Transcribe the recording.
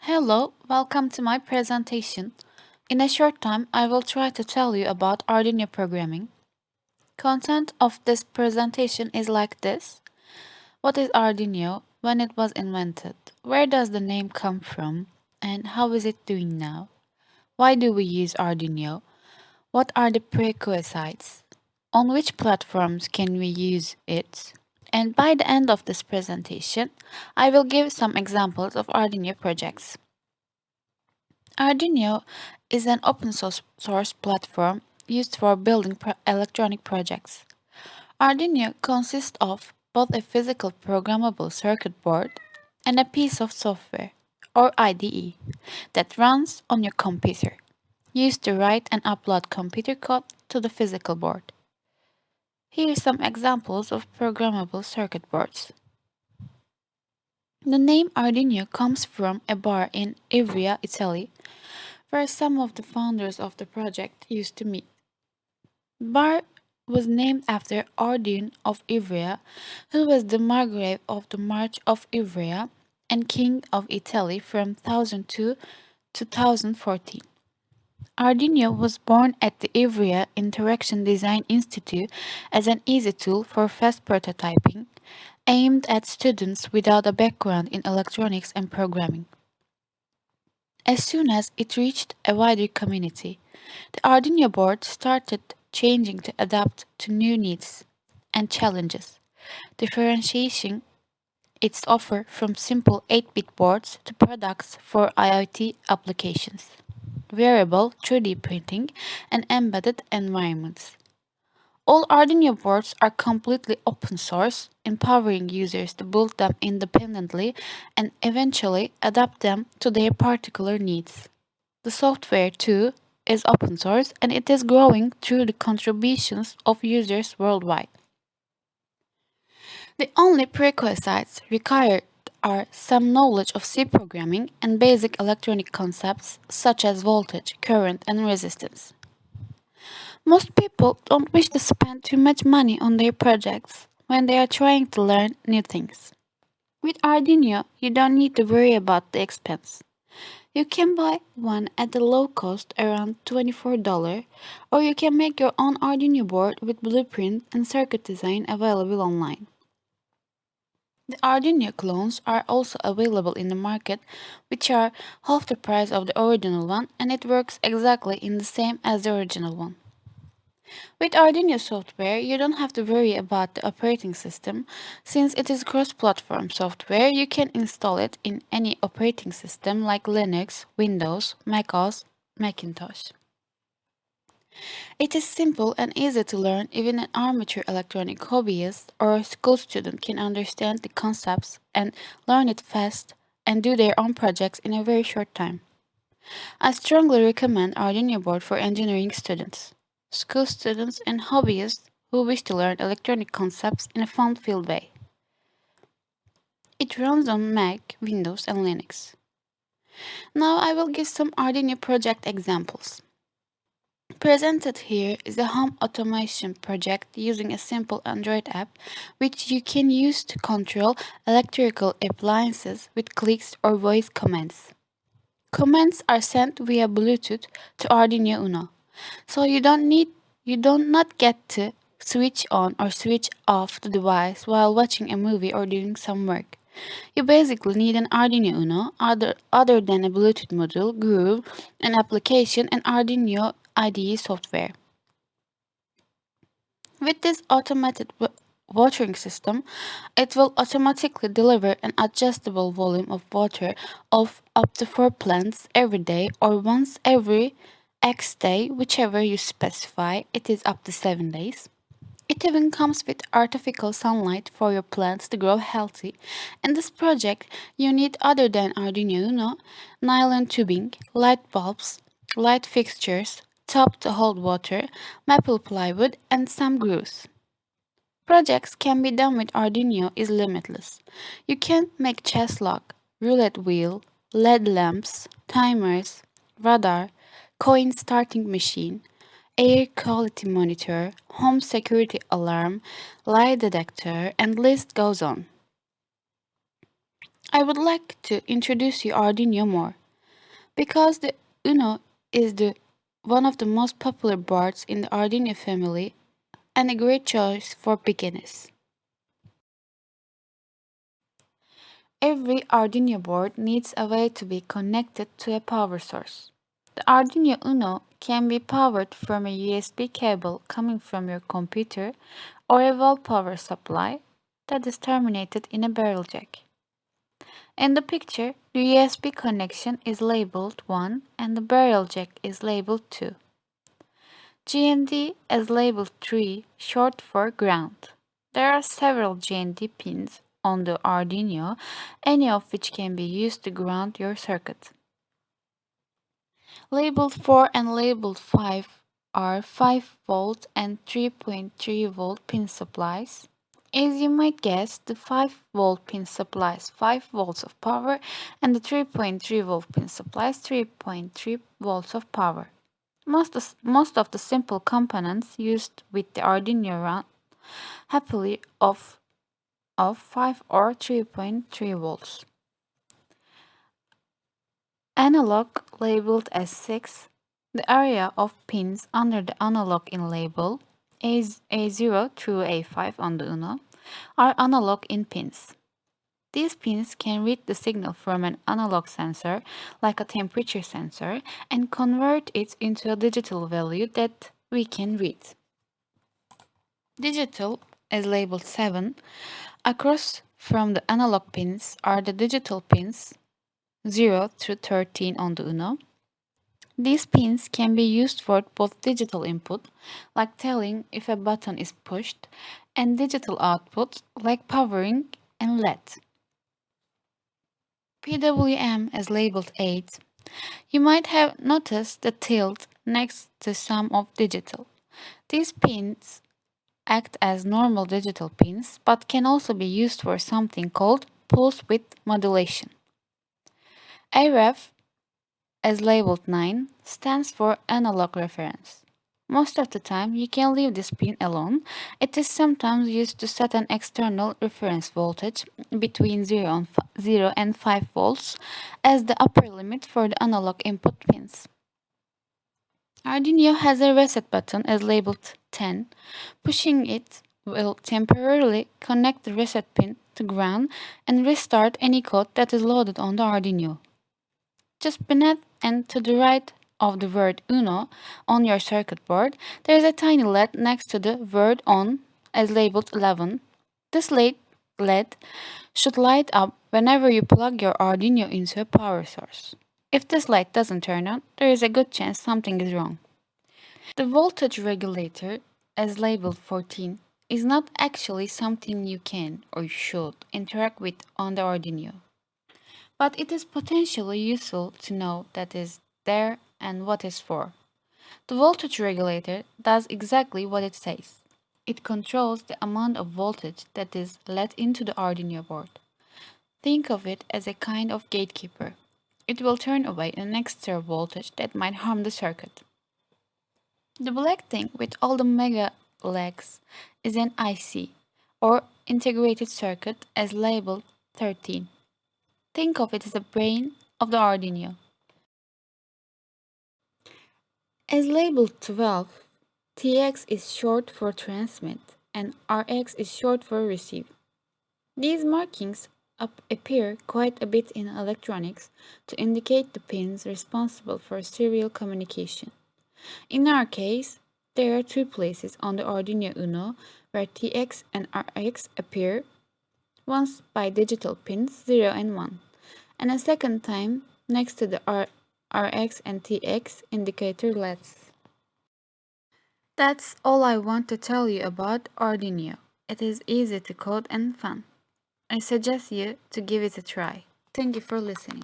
Hello, welcome to my presentation. In a short time, I will try to tell you about Arduino programming. Content of this presentation is like this. What is Arduino? When it was invented? Where does the name come from? And how is it doing now? Why do we use Arduino? What are the prerequisites? On which platforms can we use it? And by the end of this presentation, I will give some examples of Arduino projects. Arduino is an open source platform used for building electronic projects. Arduino consists of both a physical programmable circuit board and a piece of software, or IDE, that runs on your computer, used to write and upload computer code to the physical board. Here are some examples of programmable circuit boards. The name Arduino comes from a bar in Ivrea, Italy, where some of the founders of the project used to meet. Bar was named after Arduino of Ivrea, who was the margrave of the March of Ivrea and king of Italy from 1002 to 1014. Arduino was born at the Ivrea Interaction Design Institute as an easy tool for fast prototyping, aimed at students without a background in electronics and programming. As soon as it reached a wider community, the Arduino board started changing to adapt to new needs and challenges, differentiating its offer from simple 8-bit boards to products for IoT applications, wearable 3D printing, and embedded environments. All Arduino boards are completely open source, empowering users to build them independently and eventually adapt them to their particular needs. The software, too, is open source and it is growing through the contributions of users worldwide. The only prerequisites required are some knowledge of C programming and basic electronic concepts such as voltage, current, and resistance. Most people don't wish to spend too much money on their projects when they are trying to learn new things. With Arduino, you don't need to worry about the expense. You can buy one at the low cost around $24, or you can make your own Arduino board with blueprint and circuit design available online. The Arduino clones are also available in the market, which are half the price of the original one, and it works exactly in the same as the original one. With Arduino software, you don't have to worry about the operating system. Since it is cross-platform software, you can install it in any operating system like Linux, Windows, macOS, Macintosh. It is simple and easy to learn. Even an amateur electronic hobbyist or a school student can understand the concepts and learn it fast and do their own projects in a very short time. I strongly recommend Arduino board for engineering students, school students, and hobbyists who wish to learn electronic concepts in a fun-filled way. It runs on Mac, Windows, and Linux. Now I will give some Arduino project examples. Presented here is a home automation project using a simple Android app which you can use to control electrical appliances with clicks or voice commands. Commands are sent via Bluetooth to Arduino UNO, so you do not get to switch on or switch off the device while watching a movie or doing some work. You basically need an Arduino UNO other than a Bluetooth module, Groove, an application, and Arduino IDE software. With this automated watering system, it will automatically deliver an adjustable volume of water of up to 4 plants every day or once every X day, whichever you specify. It is up to 7 days. It even comes with artificial sunlight for your plants to grow healthy. In this project, you need other than Arduino Uno, nylon tubing, light bulbs, light fixtures, top to hold water, maple plywood, and some grooves. Projects can be done with Arduino is limitless. You can make chess lock, roulette wheel, LED lamps, timers, radar, coin starting machine, air quality monitor, home security alarm, lie detector, and list goes on. I would like to introduce you Arduino more because the Uno is the one of the most popular boards in the Arduino family and a great choice for beginners. Every Arduino board needs a way to be connected to a power source. The Arduino Uno can be powered from a USB cable coming from your computer or a wall power supply that is terminated in a barrel jack. In the picture, the USB connection is labeled 1 and the barrel jack is labeled 2. GND is labeled 3, short for ground. There are several GND pins on the Arduino, any of which can be used to ground your circuit. Labeled 4 and labeled 5 are 5 volt and 3.3 volt pin supplies. As you might guess, the 5 volt pin supplies 5 volts of power and the 3.3 volt pin supplies 3.3 volts of power. Most of the simple components used with the Arduino run happily of 5 or 3.3 volts. Analog labeled as 6, the area of pins under the analog in label A0 through A5 on the Uno are analog in pins. These pins can read the signal from an analog sensor, like a temperature sensor, and convert it into a digital value that we can read. Digital is labeled 7. Across from the analog pins are the digital pins 0 through 13 on the Uno. These pins can be used for both digital input, like telling if a button is pushed, and digital output, like powering and LED. PWM is labeled 8. You might have noticed the tilde next to some of digital. These pins act as normal digital pins, but can also be used for something called pulse width modulation. AREF, as labeled 9, stands for analog reference. Most of the time, you can leave this pin alone. It is sometimes used to set an external reference voltage between 0 and 5 volts as the upper limit for the analog input pins. Arduino has a reset button as labeled 10. Pushing it will temporarily connect the reset pin to ground and restart any code that is loaded on the Arduino. Just beneath and to the right of the word Uno on your circuit board, there is a tiny LED next to the word On as labeled 11. This LED should light up whenever you plug your Arduino into a power source. If this light doesn't turn on, there is a good chance something is wrong. The voltage regulator, as labeled 14, is not actually something you can or should interact with on the Arduino. But it is potentially useful to know that is there and what it's for. The voltage regulator does exactly what it says. It controls the amount of voltage that is let into the Arduino board. Think of it as a kind of gatekeeper. It will turn away an extra voltage that might harm the circuit. The black thing with all the mega legs is an IC, or integrated circuit, as labeled 13. Think of it as the brain of the Arduino. As labeled 12, TX is short for transmit and RX is short for receive. These markings appear quite a bit in electronics to indicate the pins responsible for serial communication. In our case, there are two places on the Arduino Uno where TX and RX appear, once by digital pins 0 and 1, and a second time next to the RX and TX indicator LEDs. That's all I want to tell you about Arduino. It is easy to code and fun. I suggest you to give it a try. Thank you for listening.